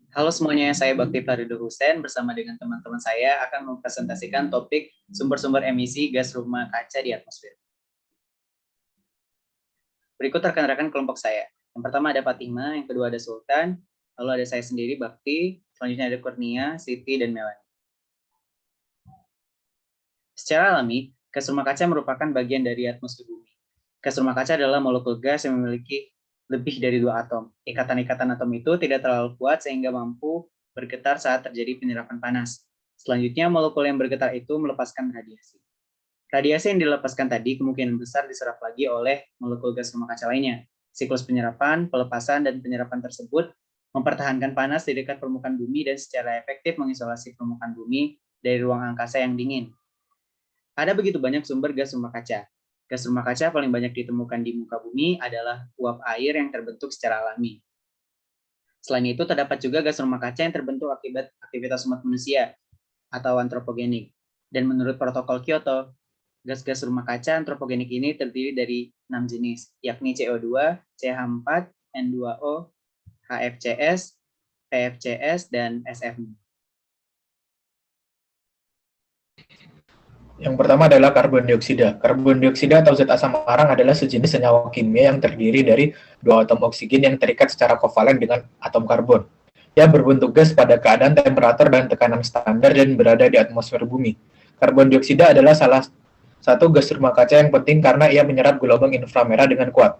Halo semuanya, saya Bakti Faridul Hussein bersama dengan teman-teman saya akan mempresentasikan topik sumber-sumber emisi gas rumah kaca di atmosfer. Berikut rekan-rekan kelompok saya. Yang pertama ada Fatima, yang kedua ada Sultan, lalu ada saya sendiri Bakti, selanjutnya ada Kurnia, Siti, dan Melanie. Secara alami, gas rumah kaca merupakan bagian dari atmosfer bumi. Gas rumah kaca adalah molekul gas yang memiliki lebih dari 2 atom. Ikatan-ikatan atom itu tidak terlalu kuat sehingga mampu bergetar saat terjadi penyerapan panas. Selanjutnya, molekul yang bergetar itu melepaskan radiasi. Radiasi yang dilepaskan tadi kemungkinan besar diserap lagi oleh molekul gas rumah kaca lainnya. Siklus penyerapan, pelepasan, dan penyerapan tersebut mempertahankan panas di dekat permukaan bumi dan secara efektif mengisolasi permukaan bumi dari ruang angkasa yang dingin. Ada begitu banyak sumber gas rumah kaca. Gas rumah kaca paling banyak ditemukan di muka bumi adalah uap air yang terbentuk secara alami. Selain itu, terdapat juga gas rumah kaca yang terbentuk akibat aktivitas umat manusia atau antropogenik. Dan menurut protokol Kyoto, gas-gas rumah kaca antropogenik ini terdiri dari 6 jenis, yakni CO2, CH4, N2O, HFCS, PFCS, dan SF. Yang pertama adalah karbon dioksida. Karbon dioksida atau zat asam arang adalah sejenis senyawa kimia yang terdiri dari dua atom oksigen yang terikat secara kovalen dengan atom karbon. Ia berbentuk gas pada keadaan temperatur dan tekanan standar dan berada di atmosfer bumi. Karbon dioksida adalah salah satu gas rumah kaca yang penting karena ia menyerap gelombang inframerah dengan kuat.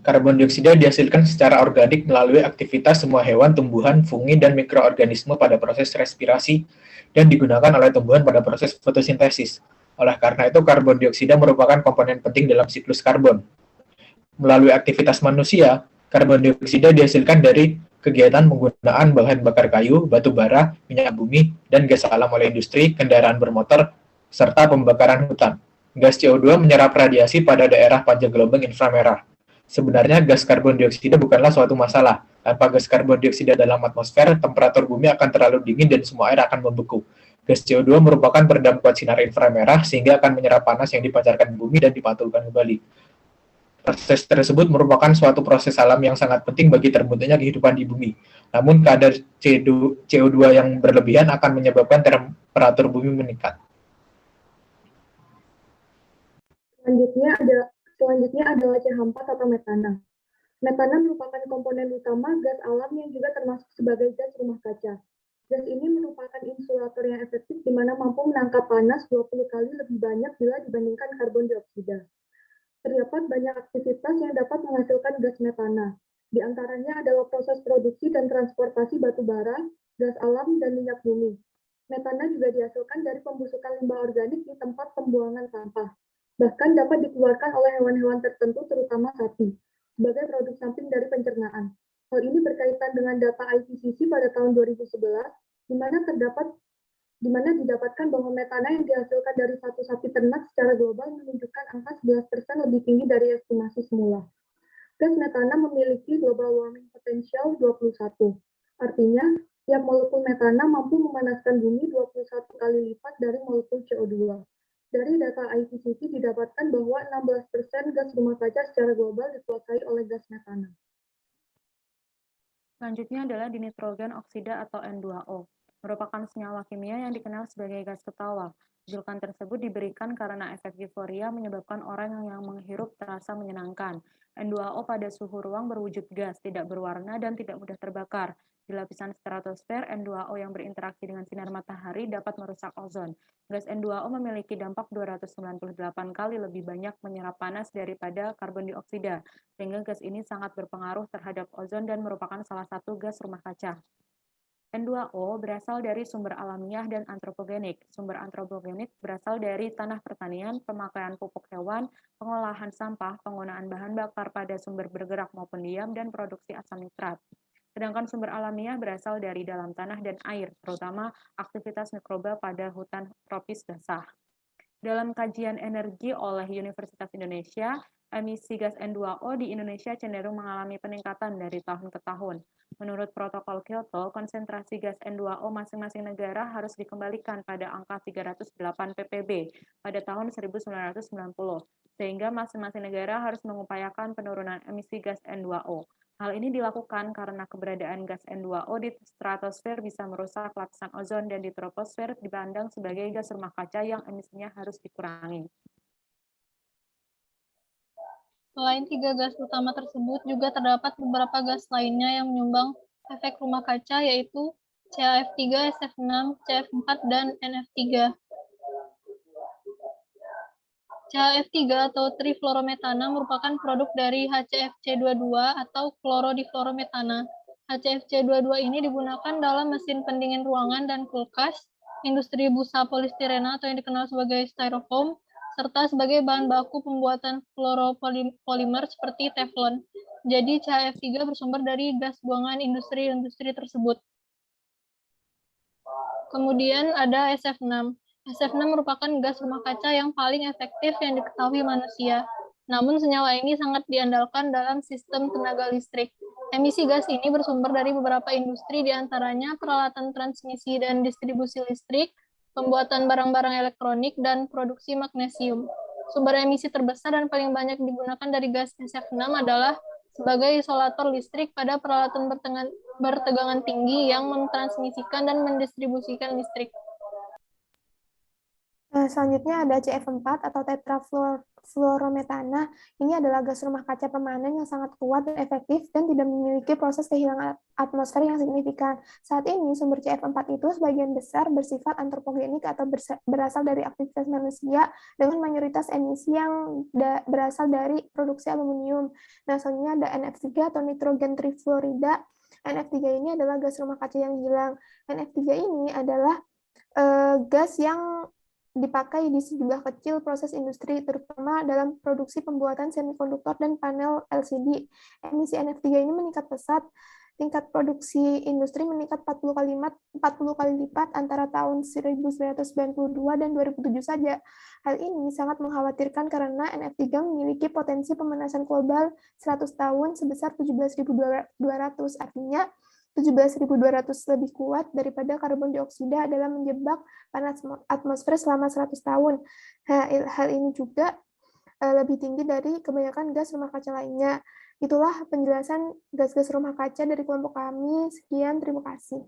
Karbon dioksida dihasilkan secara organik melalui aktivitas semua hewan, tumbuhan, fungi, dan mikroorganisme pada proses respirasi dan digunakan oleh tumbuhan pada proses fotosintesis. Oleh karena itu, karbon dioksida merupakan komponen penting dalam siklus karbon. Melalui aktivitas manusia, karbon dioksida dihasilkan dari kegiatan penggunaan bahan bakar kayu, batu bara, minyak bumi, dan gas alam oleh industri, kendaraan bermotor, serta pembakaran hutan. Gas CO2 menyerap radiasi pada daerah panjang gelombang inframerah. Sebenarnya gas karbon dioksida bukanlah suatu masalah. Tanpa gas karbon dioksida dalam atmosfer, temperatur bumi akan terlalu dingin dan semua air akan membeku. Gas CO2 merupakan peredam kuat sinar inframerah sehingga akan menyerap panas yang dipancarkan bumi dan dipantulkan kembali. Proses tersebut merupakan suatu proses alam yang sangat penting bagi terbentuknya kehidupan di bumi. Namun kadar CO2 yang berlebihan akan menyebabkan temperatur bumi meningkat. Selanjutnya adalah CH4 atau metana. Metana merupakan komponen utama gas alam yang juga termasuk sebagai gas rumah kaca. Gas ini merupakan insulator yang efektif di mana mampu menangkap panas 20 kali lebih banyak bila dibandingkan karbon dioksida. Terdapat banyak aktivitas yang dapat menghasilkan gas metana. Di antaranya adalah proses produksi dan transportasi batu bara, gas alam, dan minyak bumi. Metana juga dihasilkan dari pembusukan limbah organik di tempat pembuangan sampah. Bahkan dapat dikeluarkan oleh hewan-hewan tertentu, terutama sapi, sebagai produk samping dari pencernaan. Hal ini berkaitan dengan data IPCC pada tahun 2011, di mana didapatkan bahwa metana yang dihasilkan dari satu sapi ternak secara global menunjukkan angka 11% lebih tinggi dari estimasi semula. Gas metana memiliki global warming potential 21. Artinya, tiap molekul metana mampu memanaskan bumi 21 kali lipat dari molekul CO2. Dari data IPCC didapatkan bahwa 16% gas rumah kaca secara global dikuasai oleh gas metana. Selanjutnya adalah dinitrogen oksida atau N2O, merupakan senyawa kimia yang dikenal sebagai gas ketawa. Julukan tersebut diberikan karena efek euforia menyebabkan orang yang menghirup terasa menyenangkan. N2O pada suhu ruang berwujud gas, tidak berwarna dan tidak mudah terbakar. Di lapisan stratosfer, N2O yang berinteraksi dengan sinar matahari dapat merusak ozon. Gas N2O memiliki dampak 298 kali lebih banyak menyerap panas daripada karbon dioksida, sehingga gas ini sangat berpengaruh terhadap ozon dan merupakan salah satu gas rumah kaca. N2O berasal dari sumber alamiah dan antropogenik. Sumber antropogenik berasal dari tanah pertanian, pemakaian pupuk hewan, pengolahan sampah, penggunaan bahan bakar pada sumber bergerak maupun diam, dan produksi asam nitrat. Sedangkan sumber alamiah berasal dari dalam tanah dan air, terutama aktivitas mikroba pada hutan tropis basah. Dalam kajian energi oleh Universitas Indonesia, emisi gas N2O di Indonesia cenderung mengalami peningkatan dari tahun ke tahun. Menurut protokol Kyoto, konsentrasi gas N2O masing-masing negara harus dikembalikan pada angka 308 ppb pada tahun 1990, sehingga masing-masing negara harus mengupayakan penurunan emisi gas N2O. Hal ini dilakukan karena keberadaan gas N2O di stratosfer bisa merusak lapisan ozon dan di troposfer dipandang sebagai gas rumah kaca yang emisinya harus dikurangi. Selain tiga gas utama tersebut, juga terdapat beberapa gas lainnya yang menyumbang efek rumah kaca, yaitu CaF3, SF6, CF4, dan NF3. CaF3 atau trifluorometana merupakan produk dari HCFC22 atau klorodifluorometana. HCFC22 ini digunakan dalam mesin pendingin ruangan dan kulkas, industri busa polistirena atau yang dikenal sebagai styrofoam, serta sebagai bahan baku pembuatan fluoropolimer seperti teflon. Jadi CaF3 bersumber dari gas buangan industri-industri tersebut. Kemudian ada SF6. SF6 merupakan gas rumah kaca yang paling efektif yang diketahui manusia. Namun senyawa ini sangat diandalkan dalam sistem tenaga listrik. Emisi gas ini bersumber dari beberapa industri, diantaranya peralatan transmisi dan distribusi listrik, pembuatan barang-barang elektronik, dan produksi magnesium. Sumber emisi terbesar dan paling banyak digunakan dari gas SF6 adalah sebagai isolator listrik pada peralatan bertegangan tinggi yang mentransmisikan dan mendistribusikan listrik. Selanjutnya ada CF4 atau tetrafluorometana. Ini adalah gas rumah kaca permanen yang sangat kuat dan efektif dan tidak memiliki proses kehilangan atmosfer yang signifikan. Saat ini sumber CF4 itu sebagian besar bersifat antropogenik atau berasal dari aktivitas manusia dengan mayoritas emisi yang berasal dari produksi aluminium. Nah, selanjutnya ada NF3 atau nitrogen trifluorida. NF3 ini adalah gas rumah kaca yang hilang. NF3 ini adalah gas yang dipakai di sejumlah kecil proses industri, terutama dalam produksi pembuatan semikonduktor dan panel LCD. Emisi NF3 ini meningkat pesat, tingkat produksi industri meningkat 40 kali lipat antara tahun 1992 dan 2007 saja. Hal ini sangat mengkhawatirkan karena NF3 memiliki potensi pemanasan global 100 tahun sebesar 17.200, artinya 17.200 lebih kuat daripada karbon dioksida dalam menjebak panas atmosfer selama 100 tahun. Hal ini juga lebih tinggi dari kebanyakan gas rumah kaca lainnya. Itulah penjelasan gas-gas rumah kaca dari kelompok kami. Sekian, terima kasih.